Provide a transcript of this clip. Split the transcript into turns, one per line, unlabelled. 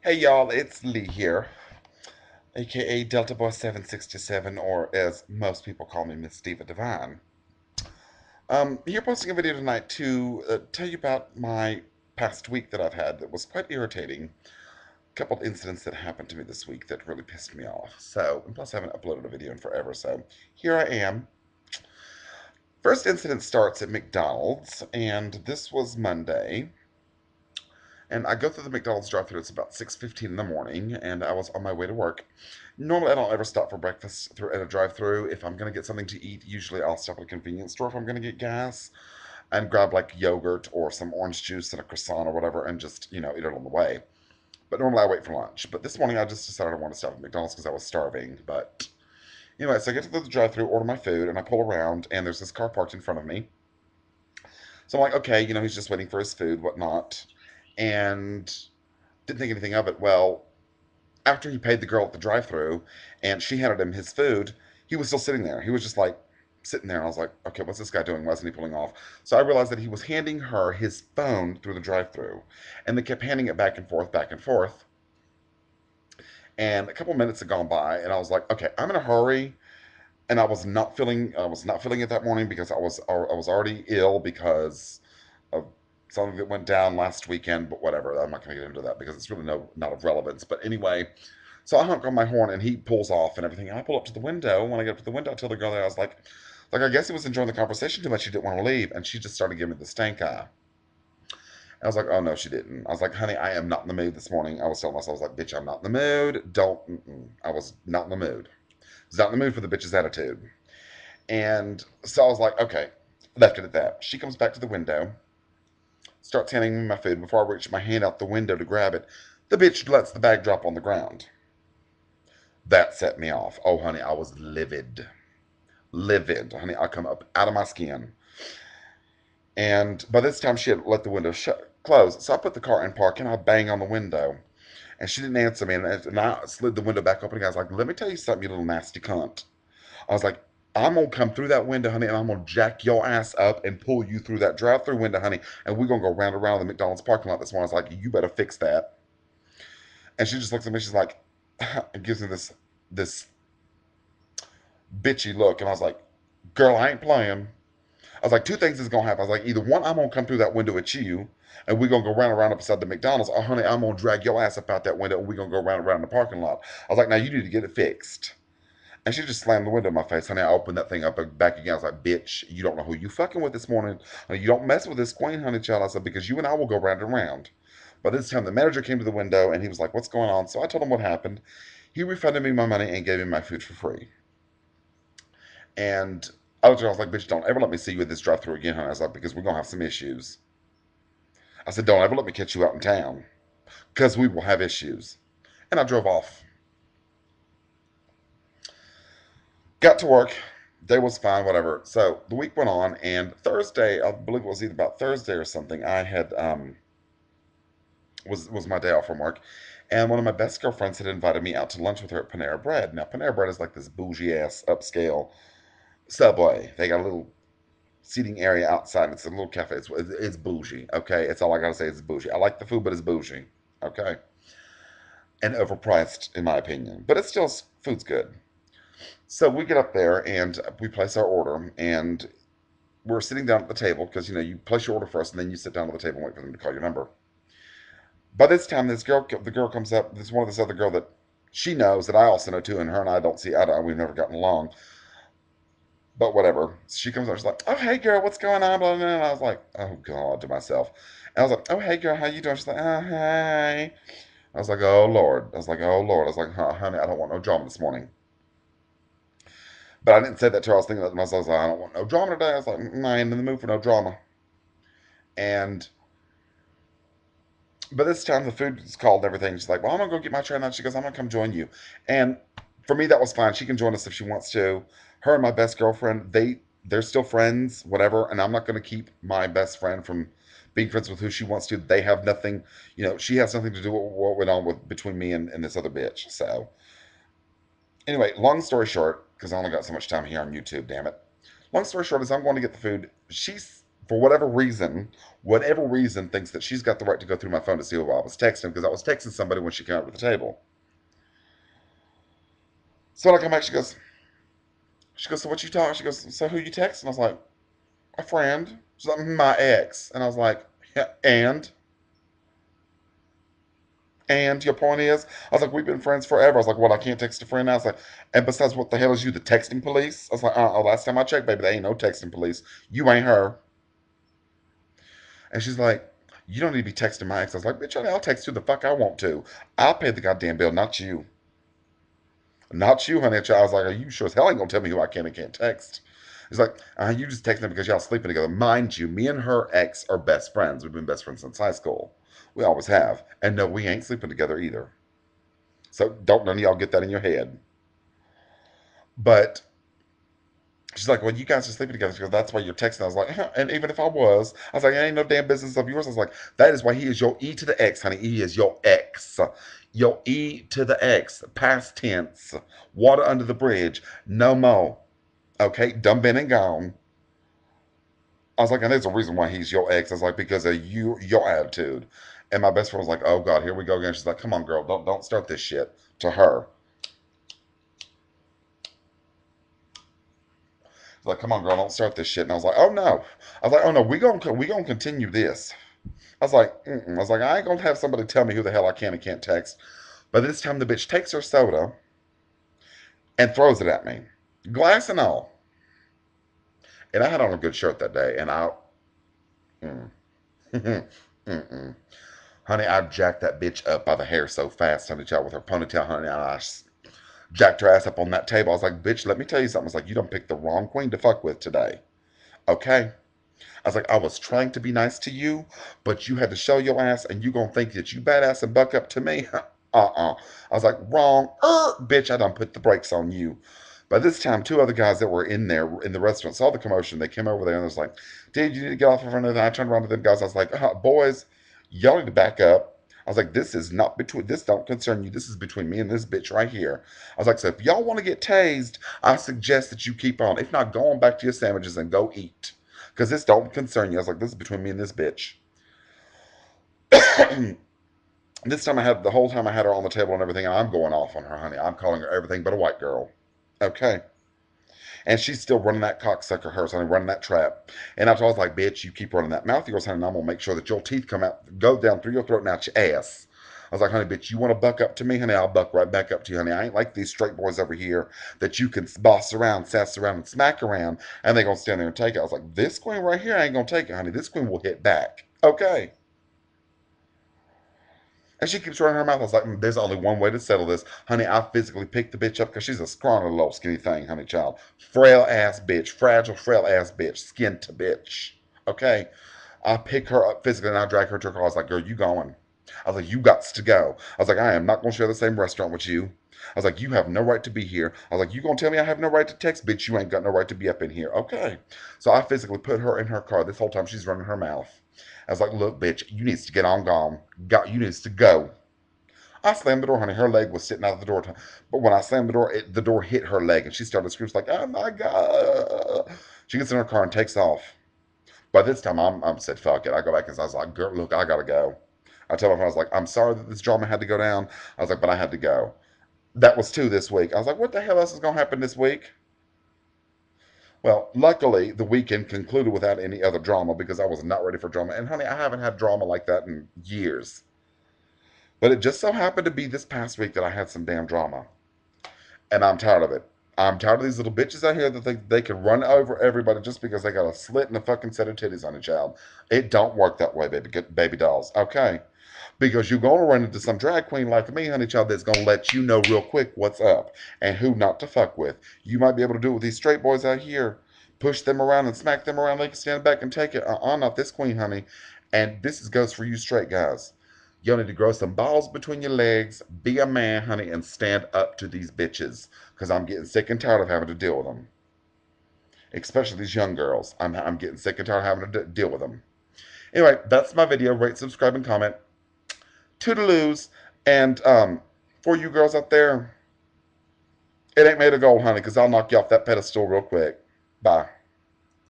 Hey y'all, it's Lee here, aka Delta Boy 767, or as most people call me, Miss Diva Divine. Here posting a video tonight to tell you about my past week that I've had that was quite irritating. A couple of incidents that happened to me this week that really pissed me off. So, and plus I haven't uploaded a video in forever, so here I am. First incident starts at McDonald's, and this was Monday. And I go through the McDonald's drive-thru. It's about 6:15 in the morning, and I was on my way to work. Normally, I don't ever stop for breakfast through at a drive-thru. If I'm gonna get something to eat, usually I'll stop at a convenience store if I'm gonna get gas and grab like yogurt or some orange juice and a croissant or whatever, and just eat it on the way. But normally I wait for lunch. But this morning I just decided I want to stop at McDonald's because I was starving. But anyway, so I get to the drive-thru, order my food, and I pull around, and there's this car parked in front of me. So I'm like, okay, he's just waiting for his food, whatnot, and didn't think anything of it. Well, after he paid the girl at the drive-thru and she handed him his food, he was still sitting there. He was just like sitting there. And I was like, okay, what's this guy doing? Why isn't he pulling off? So I realized that he was handing her his phone through the drive-thru, and they kept handing it back and forth, back and forth. And a couple minutes had gone by, and I was like, okay, I'm in a hurry. And I was not feeling it that morning because I was already ill because of something that went down last weekend. But whatever, I'm not going to get into that because it's really not of relevance. But anyway, so I honk on my horn and he pulls off and everything. And I pull up to the window. When I get up to the window, I tell the girl there, I was like I guess he was enjoying the conversation too much. He didn't want to leave, and she just started giving me the stank eye. I was like, oh no, she didn't. I was like, honey, I am not in the mood this morning. I was telling myself, I was like, bitch, I'm not in the mood. Don't. Mm-mm. I was not in the mood. I was not in the mood for the bitch's attitude. And so I was like, okay, left it at that. She comes back to the window, starts handing me my food. Before I reach my hand out the window to grab it, the bitch lets the bag drop on the ground. That set me off. Oh, honey, I was livid. Livid. Honey, I come up out of my skin. And by this time, she had let the window close. So I put the car in park and I bang on the window. And she didn't answer me. And I slid the window back open. And I was like, let me tell you something, you little nasty cunt. I was like, I'm gonna come through that window, honey, and I'm gonna jack your ass up and pull you through that drive-through window, honey, and we're gonna go round and around the McDonald's parking lot this morning. I was like, you better fix that. And she just looks at me, she's like, and gives me this bitchy look, and I was like, girl, I ain't playing. I was like, two things is gonna happen. I was like, either one, I'm gonna come through that window at you, and we're gonna go round and around up beside the McDonald's, or honey, I'm gonna drag your ass up out that window and we're gonna go round and around the parking lot. I was like, now you need to get it fixed. And she just slammed the window in my face. Honey, I opened that thing up back again. I was like, bitch, you don't know who you fucking with this morning. Honey, you don't mess with this queen, honey, child. I said, because you and I will go round and round. By this time, the manager came to the window and he was like, what's going on? So I told him what happened. He refunded me my money and gave me my food for free. And I was like, bitch, don't ever let me see you at this drive through again, honey. I was like, because we're going to have some issues. I said, don't ever let me catch you out in town because we will have issues. And I drove off. Got to work. Day was fine, whatever. So the week went on, and Thursday, I believe it was either about Thursday or something. I had was my day off from work, and one of my best girlfriends had invited me out to lunch with her at Panera Bread. Now Panera Bread is like this bougie ass upscale Subway. They got a little seating area outside. It's a little cafe. It's bougie. Okay, it's all I gotta say. It's bougie. I like the food, but it's bougie. Okay, and overpriced in my opinion, but it's still food's good. So we get up there and we place our order, and we're sitting down at the table because you place your order first, and then you sit down at the table and wait for them to call your number. By this time, the girl comes up. This one of this other girl that she knows that I also know too, and her and I don't see eye to eye. We've never gotten along, but whatever. She comes up. She's like, "Oh hey girl, what's going on?" Blah, blah, blah. And I was like, "Oh god," to myself. And I was like, "Oh hey girl, how you doing?" She's like, "Oh hey." I was like, "Oh Lord." I was like, "Oh Lord." I was like, "Honey, I don't want no drama this morning." But I didn't say that to her. I was thinking that to myself. I was like, "I don't want no drama today." I was like, I ain't in the mood for no drama. And but this time the food is called and everything. She's like, well, I'm gonna go get my tray now. She goes, I'm gonna come join you. And for me, that was fine. She can join us if she wants to. Her and my best girlfriend, they're still friends, whatever. And I'm not gonna keep my best friend from being friends with who she wants to. They have nothing, she has nothing to do with what went on with between me and this other bitch. So anyway, long story short, because I only got so much time here on YouTube, damn it. Long story short is I'm going to get the food. She's for whatever reason, thinks that she's got the right to go through my phone to see who I was texting because I was texting somebody when she came up to the table. So when I come back, she goes, so what you talking? She goes, so who you texting? I was like, a friend. She's like, my ex. And I was like, yeah, and your point is, I was like, we've been friends forever. I was like, well, I can't text a friend now. I was like, and besides, what the hell is you, the texting police? I was like, last time I checked, baby, there ain't no texting police. You ain't her. And she's like, you don't need to be texting my ex. I was like, bitch, I'll text who the fuck I want to. I'll pay the goddamn bill, not you. Not you, honey. I was like, are you sure as hell ain't gonna tell me who I can and can't text? He's like, you just texting her because y'all sleeping together. Mind you, me and her ex are best friends. We've been best friends since high school. We always have. And no, we ain't sleeping together either. So don't none of y'all get that in your head. But she's like, well, you guys are sleeping together. She goes, that's why you're texting. I was like, huh. And even if I was like, it ain't no damn business of yours. I was like, that is why he is your E to the X, honey. He is your X. Your E to the X. Past tense. Water under the bridge. No more. Okay, done been and gone. I was like, and there's a reason why he's your ex. I was like, because of your attitude. And my best friend was like, oh God, here we go again. She's like, come on, girl, don't start this shit to her. She's like, come on, girl, don't start this shit. And I was like, oh no. I was like, oh no, we gonna continue this. I was like, mm-mm. I was like, I ain't gonna have somebody tell me who the hell I can and can't text. But this time the bitch takes her soda and throws it at me, glass and all. And I had on a good shirt that day, and I, mm, mm-mm. Honey, I jacked that bitch up by the hair so fast, honey, child, with her ponytail, honey. And I jacked her ass up on that table. I was like, bitch, let me tell you something. I was like, you don't pick the wrong queen to fuck with today. Okay? I was like, I was trying to be nice to you, but you had to show your ass, and you gonna think that you badass and buck up to me? I was like, wrong. Bitch, I done put the brakes on you. By this time, two other guys that were in there in the restaurant saw the commotion. They came over there and was like, dude, you need to get off in front of them. I turned around to them guys. I was like, boys, y'all need to back up. I was like, this is not between, this don't concern you. This is between me and this bitch right here. I was like, so if y'all want to get tased, I suggest that you keep on. If not, go on back to your sandwiches and go eat. Because this don't concern you. I was like, this is between me and this bitch. This time I had, the whole time I had her on the table and everything, and I'm going off on her, honey. I'm calling her everything but a white girl. Okay. And she's still running that cocksucker hers, honey, running that trap. And I was like, bitch, you keep running that mouth of yours, honey, and I'm gonna make sure that your teeth come out, go down through your throat and out your ass. I was like, honey, bitch, you want to buck up to me, honey? I'll buck right back up to you, honey. I ain't like these straight boys over here that you can boss around, sass around, and smack around, and they gonna stand there and take it. I was like, this queen right here ain't gonna take it, honey. This queen will hit back. Okay. And she keeps running her mouth. I was like, there's only one way to settle this. Honey, I physically picked the bitch up because she's a scrawny little skinny thing, honey child. Frail ass bitch. Fragile, frail ass bitch. Skin to bitch. Okay? I pick her up physically and I drag her to her car. I was like, girl, you going. I was like, you got to go. I was like, I am not going to share the same restaurant with you. I was like, you have no right to be here. I was like, you going to tell me I have no right to text? Bitch, you ain't got no right to be up in here. Okay. So I physically put her in her car. This whole time she's running her mouth. I was like, look, bitch, you needs to get on gone. You needs to go. I slammed the door, honey. Her leg was sitting out of the door. But when I slammed the door, the door hit her leg and she started screaming like, oh my God. She gets in her car and takes off. By this time, I'm said, fuck it. I go back and I was like, girl, look, I gotta go. I tell her, I was like, I'm sorry that this drama had to go down. I was like, but I had to go. That was two this week. I was like, what the hell else is going to happen this week? Well, luckily, the weekend concluded without any other drama because I was not ready for drama. And honey, I haven't had drama like that in years. But it just so happened to be this past week that I had some damn drama. And I'm tired of it. I'm tired of these little bitches out here that think they can run over everybody just because they got a slit and a fucking set of titties on a child. It don't work that way, baby dolls. Okay? Because you're going to run into some drag queen like me, honey child, that's going to let you know real quick what's up and who not to fuck with. You might be able to do it with these straight boys out here. Push them around and smack them around. They can stand back and take it. Not this queen, honey. And goes for you straight guys. You need to grow some balls between your legs, be a man, honey, and stand up to these bitches. Because I'm getting sick and tired of having to deal with them. Especially these young girls. I'm getting sick and tired of having to deal with them. Anyway, that's my video. Rate, subscribe, and comment. Toodaloos. And for you girls out there, it ain't made of gold, honey, because I'll knock you off that pedestal real quick. Bye.